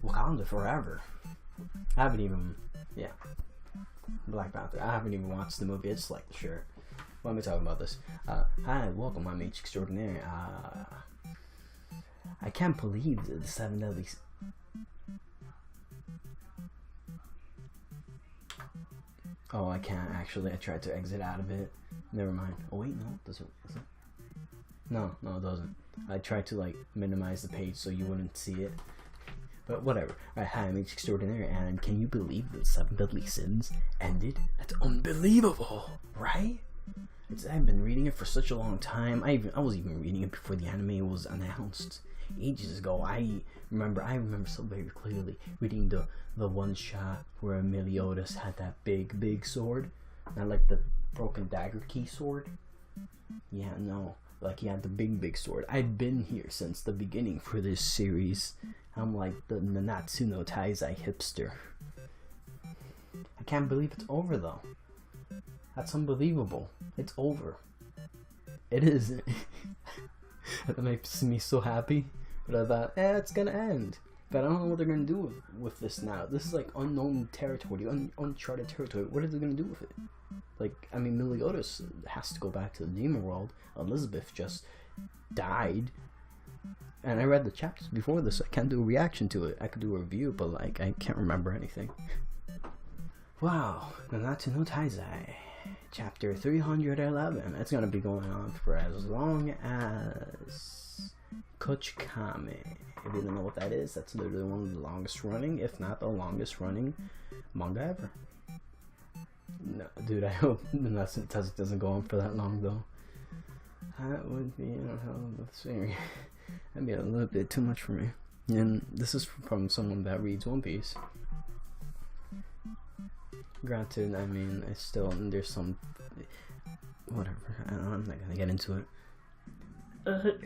Wakanda forever. I haven't even, yeah. Black Panther. I haven't even watched the movie. I just like the shirt. Why am I talking about this? Hi, welcome. I'm Extraordinaire. I can't believe the 7 deadly. Oh, I can't actually. I tried to exit out of it. Never mind. Oh wait, no, does it? No, it doesn't. I tried to like minimize the page so you wouldn't see it. But whatever. Alright, hi, I'm Extraordinaire, and can you believe the 7 deadly sins ended? That's unbelievable, right? I've been reading it for such a long time. I was even reading it before the anime was announced ages ago. I remember so very clearly reading the one shot where Meliodas had that big sword, not like the broken dagger key sword. Yeah, no, like he had the big sword. I've been here since the beginning for this series. I'm like the Nanatsu No Taizai hipster. I can't believe it's over though. That's unbelievable. It's over. It is. That makes me so happy. But I thought, it's gonna end. But I don't know what they're gonna do with this now. This is like unknown territory, uncharted territory. What are they gonna do with it? Like, I mean, Meliodas has to go back to the demon world. Elizabeth just died. And I read the chapters before this. I can't do a reaction to it. I could do a review, but like, I can't remember anything. Wow. Nanatsu no Taizai. Chapter 311. It's gonna be going on for as long as Kuchikame. If you don't know what that is, that's literally one of the longest running, if not the longest running manga ever. No, dude, I hope Nanatsu no Taizai doesn't go on for that long though. That would be, that'd be a little bit too much for me. And this is from someone that reads One Piece. Granted, I mean, there's some, whatever, I'm not gonna get into it.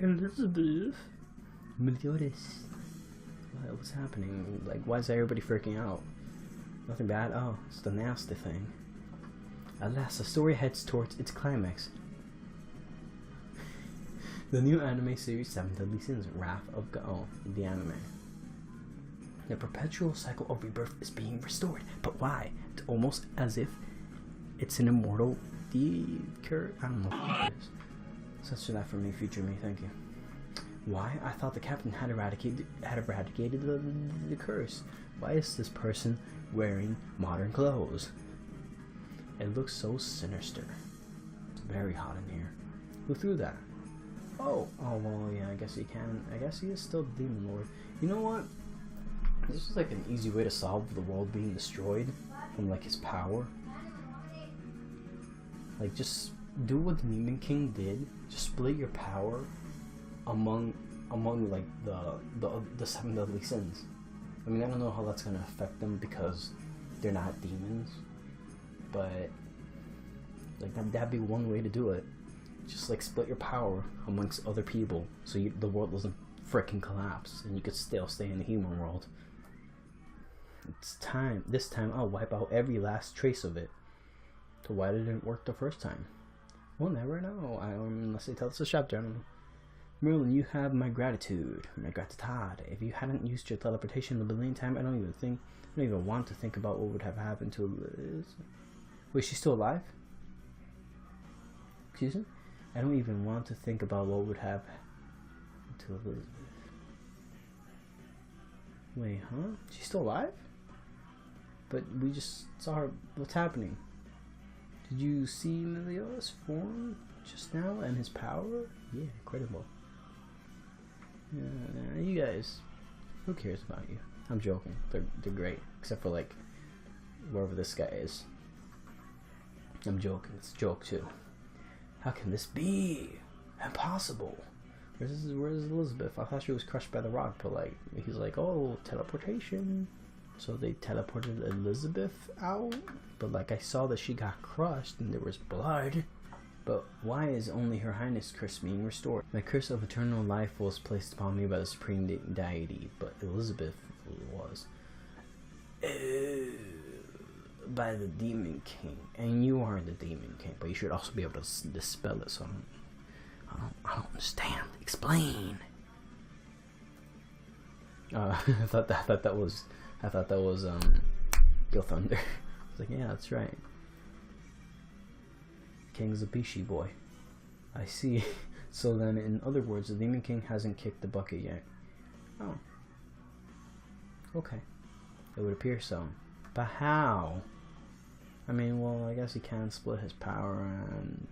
Elizabeth. Meliodas. What's happening? Like, why is everybody freaking out? Nothing bad? Oh, it's the nasty thing. Alas, the story heads towards its climax. The new anime series 7 Deadly Sins, Wrath of Gao, the anime. The perpetual cycle of rebirth is being restored. But why? It's almost as if it's an immortal cure. I don't know what it is. Such that for me, future me, thank you. Why? I thought the captain had eradicated the curse. Why is this person wearing modern clothes? It looks so sinister. It's very hot in here. Who threw that? Oh, well, yeah, I guess he can. I guess he is still the Demon Lord. You know what? This is like an easy way to solve the world being destroyed from like his power. Like, just do what the Demon King did. Just split your power among like the 7 deadly sins. I mean, I don't know how that's gonna affect them because they're not demons, but like that'd be one way to do it. Just like split your power amongst other people so the world doesn't freaking collapse and you could still stay in the human world. It's time. This time I'll wipe out every last trace of it. So why did it work the first time? We'll never know. Unless they tell us a chapter. I don't know. Merlin, you have my gratitude. My gratitude. If you hadn't used your teleportation the billionth time, I don't even want to think about what would have happened to Liz. Wait, she's still alive? Excuse me? I don't even want to think about what would have happened to Elizabeth. Wait, huh? She's still alive? But we just saw her. What's happening? Did you see Meliodas' form just now and his power? Yeah, incredible. You guys, who cares about you? I'm joking. They're great, except for like wherever this guy is. I'm joking. It's a joke too. How can this be? Impossible. Where's Elizabeth? I thought she was crushed by the rock, but like he's like, oh, teleportation. So they teleported Elizabeth out, but like I saw that she got crushed and there was blood. But why is only Her Highness' curse being restored? My curse of eternal life was placed upon me by the supreme deity, but Elizabeth was by the Demon King, and you are the Demon King, but you should also be able to dispel it. So I don't understand. Explain. I thought that was Yo Thunder. I was like, yeah, that's right. King's a Bishi boy. I see. So then, in other words, the Demon King hasn't kicked the bucket yet. Oh. Okay. It would appear so. But how? I mean, well, I guess he can split his power, and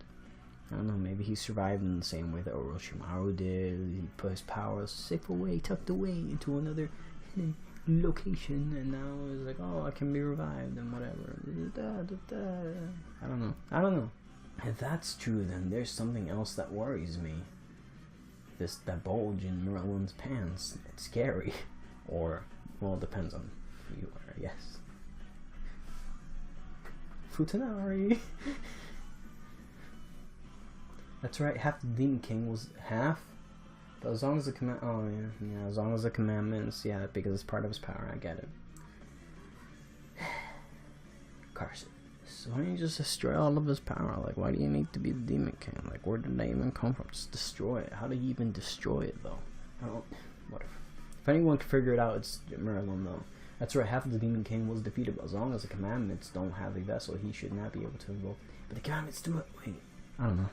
I don't know, maybe he survived in the same way that Orochimaru did. He put his power safe away, tucked away into another hidden location, and now it's like, oh, I can be revived and whatever. I don't know. If that's true, then there's something else that worries me. That bulge in Merlin's pants. It's scary. Or, well, it depends on who you are, I guess. Futanari! That's right, half the Demon King was half. But as long as the as long as the commandments, yeah, because it's part of his power, I get it. Carson. So why don't you just destroy all of his power? Like, why do you need to be the Demon King? Like, where did they even come from? Just destroy it. How do you even destroy it, though? I don't... Whatever. If anyone can figure it out, it's Merlin, though. That's right, half of the Demon King was defeated, but as long as the commandments don't have a vessel, he should not be able to invoke. But the commandments do it. Wait, I don't know.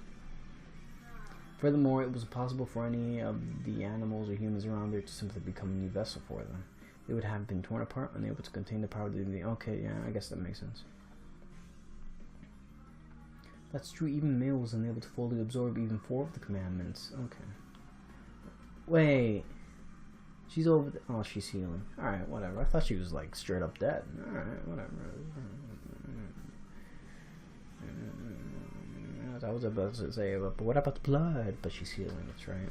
Furthermore, it was impossible for any of the animals or humans around there to simply become a new vessel for them. They would have been torn apart, unable to contain the power of the... Okay, yeah, I guess that makes sense. That's true, even Male was unable to fully absorb even 4 of the commandments. Okay. Wait. She's over the... Oh, she's healing. Alright, whatever. I thought she was, like, straight up dead. Alright, whatever. I was about to say, but what about the blood? But she's healing, that's right.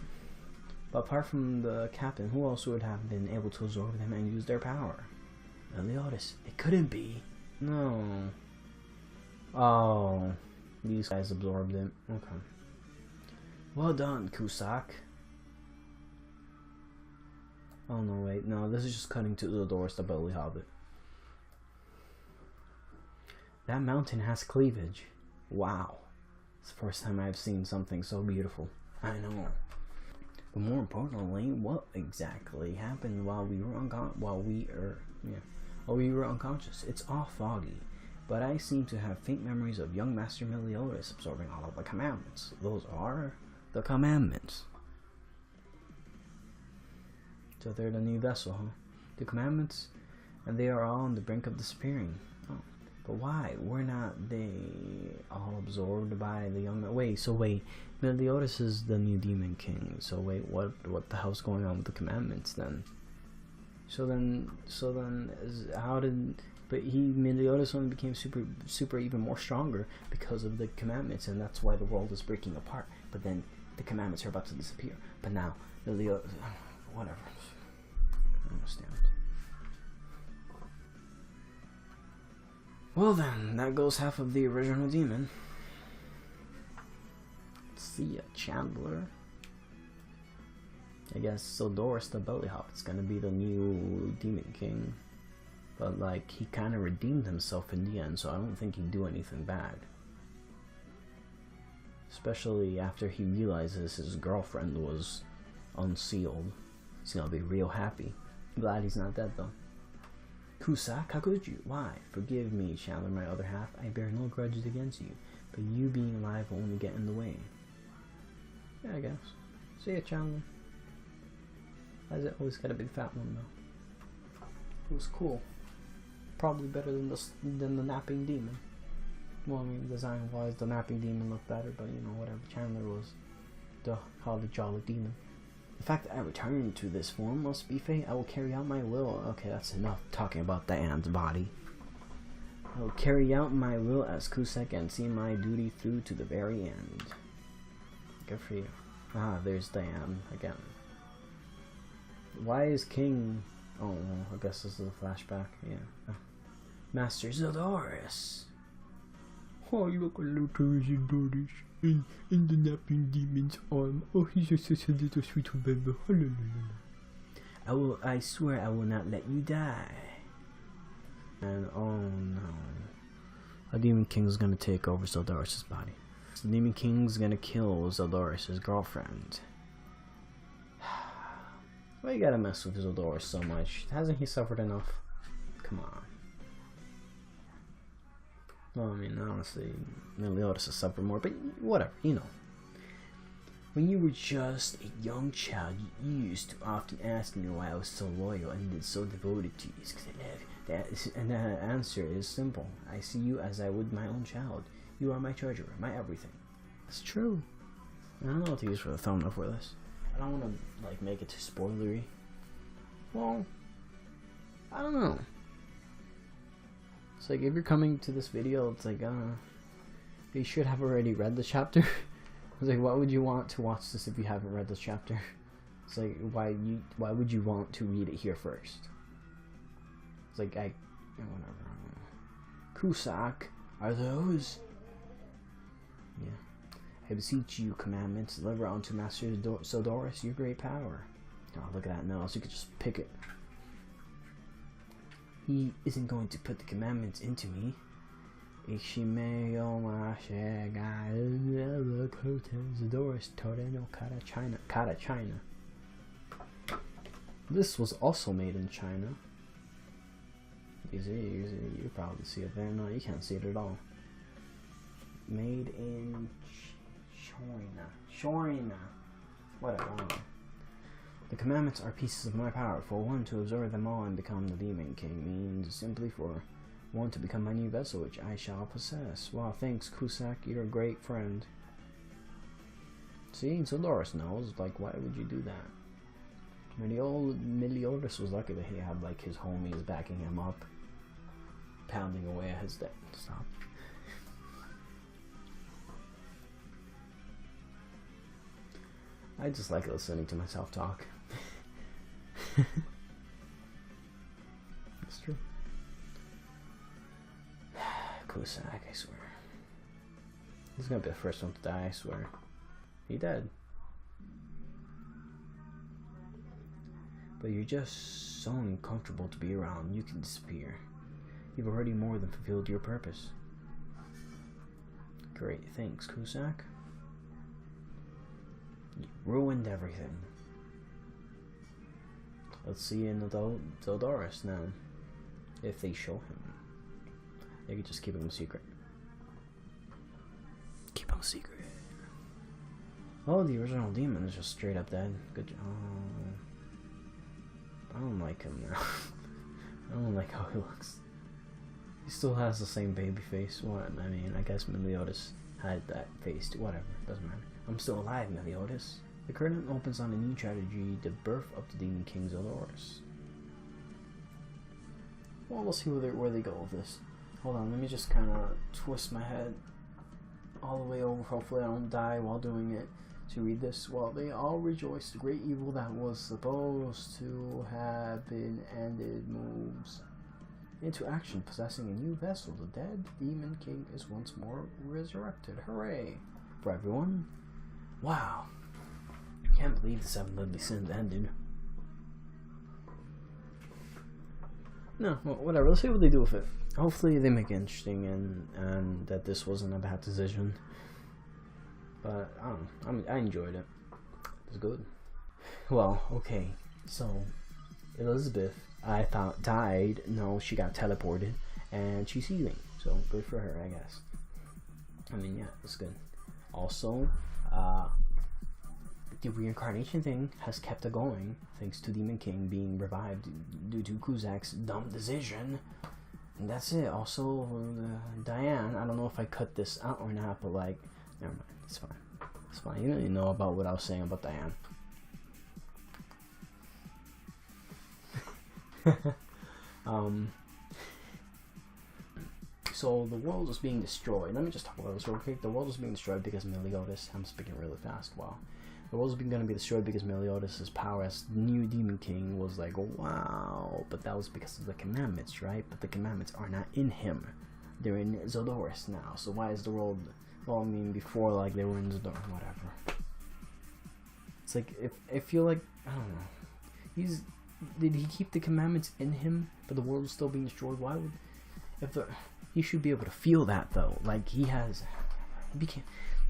But apart from the captain, who else would have been able to absorb them and use their power? Zeldoris. It couldn't be. No. Oh. These guys absorbed it. Okay. Well done, Kusak. Oh no, wait. No, this is just cutting to Zeldoris, the belly hobbit. That mountain has cleavage. Wow. It's the first time I've seen something so beautiful. I know. But more importantly, what exactly happened while we were unconscious? It's all foggy. But I seem to have faint memories of young Master Meliodas absorbing all of the commandments. Those are the commandments. So they're the new vessel, huh? The commandments, and they are all on the brink of disappearing. Oh, but why? Were not they all absorbed by the young... Wait, Meliodas is the new Demon King. So wait, what the hell's going on with the commandments then? So then, how did... But Meliodas only became super even more stronger because of the commandments, and that's why the world is breaking apart. But then the commandments are about to disappear. But now Meliodas, whatever. I understand. Well then, that goes half of the original demon. See ya, Chandler. I guess Zeldoris the belly hobbit's gonna be the new Demon King. But, like, he kind of redeemed himself in the end, so I don't think he'd do anything bad. Especially after he realizes his girlfriend was unsealed. He's gonna be real happy. Glad he's not dead, though. Kusak, how could you? Why? Forgive me, Chandler, my other half. I bear no grudges against you, but you being alive will only get in the way. Yeah, I guess. See ya, Chandler. Why's it always gotta be the fat one, though? It was cool. Probably better than the napping demon. Well, I mean, design-wise, the napping demon looked better, but you know, whatever. Chandler was the holly jolly demon. The fact that I returned to this form must be fate. I will carry out my will. Okay, that's enough talking about Diane's body. I will carry out my will as Kusak and see my duty through to the very end. Good for you. Ah, there's Diane again. Why is King... Oh, well, I guess this is a flashback. Yeah. Master Zeldoris. Oh, look at little Zeldoris in the napping demon's arm. Oh, he's just such a little sweet baby. I swear I will not let you die. And oh no. A Demon King's gonna take over Zeldoris' body. The Demon King's gonna kill Zeldoris' girlfriend. Why you gotta mess with Zeldoris so much? Hasn't he suffered enough? Come on. Well, I mean, honestly, Meliodas has suffered more, but whatever, you know. When you were just a young child, you used to often ask me why I was so loyal and so devoted to you. And the answer is simple. I see you as I would my own child. You are my treasure, my everything. It's true. I don't know what to use for the thumbnail for this. I don't want to like make it too spoilery. Well, I don't know. It's like if you're coming to this video, it's like you should have already read the chapter. It's like, why would you want to watch this if you haven't read this chapter? It's like, why would you want to read it here first? It's like, whatever. Cusack, are those? Yeah. I beseech you, commandments, deliver unto Master Zeldoris your great power. Oh, look at that now, so you could just pick it. He isn't going to put the commandments into me. China. This was also made in China. Easy. You probably see it there. No, you can't see it at all. Made in China. Whatever. I don't know. The commandments are pieces of my power. For one to absorb them all and become the Demon King means simply for one to become my new vessel, which I shall possess. Wow, thanks, Cusack. You're a great friend. See, Zeldoris knows. Like, why would you do that? Meliodas was lucky that he had like his homies backing him up, pounding away at his debt. Stop. I just like listening to myself talk. That's true. Cusack, I swear. He's gonna be the first one to die, I swear. He dead. But you're just so uncomfortable to be around, you can disappear. You've already more than fulfilled your purpose. Great, thanks, Cusack. You ruined everything. Let's see in Zeldoris now. If they show him. They could just keep him a secret. Keep him a secret. Oh, the original demon is just straight up dead. Good job. Oh, I don't like him now. I don't like how he looks. He still has the same baby face. What? I mean, I guess Meliodas had that face too. Whatever. Doesn't matter. I'm still alive, Meliodas. The curtain opens on a new tragedy, the birth of the Demon King Zeldoris. Well, we'll see where they go with this. Hold on, let me just kind of twist my head all the way over. Hopefully I don't die while doing it. To read this. Well, they all rejoice. The great evil that was supposed to have been ended moves into action, possessing a new vessel. The dead Demon King is once more resurrected. Hooray for everyone. Wow. Can't believe the 7 deadly sins ended. No, well, whatever. Let's see what they do with it. Hopefully they make it interesting and that this wasn't a bad decision. But I don't know. I enjoyed it. It was good. Well, okay. So Elizabeth, I thought died. No, she got teleported, and she's healing. So good for her, I guess. I mean, yeah, it's good. Also, the reincarnation thing has kept it going, thanks to Demon King being revived due to Cusack's dumb decision. And that's it. Also, Diane, I don't know if I cut this out or not, but like, never mind. It's fine. It's fine. You don't even know about what I was saying about Diane. So the world is being destroyed. Let me just talk about this real quick. The world is being destroyed because Meliodas. I'm speaking really fast. Wow. The world is going to be destroyed because Meliodas' power as new Demon King was like, wow. But that was because of the commandments, right? But the commandments are not in him. They're in Zeldoris now. So why is the world... Well, I mean, before, like, they were in Zeldoris, whatever. It's like, if I feel like, I don't know. Did he keep the commandments in him, but the world is still being destroyed? Why would... He should be able to feel that, though. Like, he has...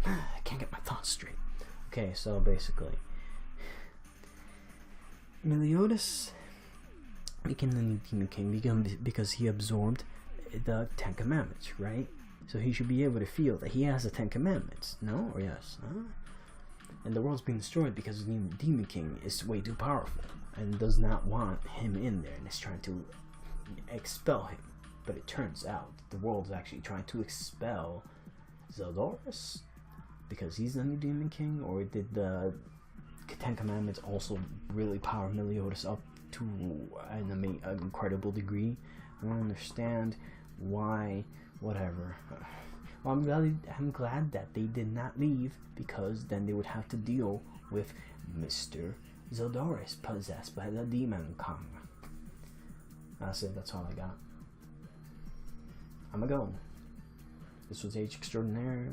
I can't get my thoughts straight. Okay, so basically, Meliodas became the new Demon King because he absorbed the 10 Commandments, right? So he should be able to feel that he has the 10 Commandments. No or yes? Huh? And the world's being destroyed because the Demon King is way too powerful and does not want him in there and is trying to expel him. But it turns out the world's actually trying to expel Zeldoris because he's the new Demon King, or did the 10 Commandments also really power Meliodas up to an incredible degree? I don't understand why. Whatever. Well, I'm glad that they did not leave, because then they would have to deal with Mr. Zeldoris possessed by the Demon King. That's it. That's all I got. I'ma go. This was Extraordinaire.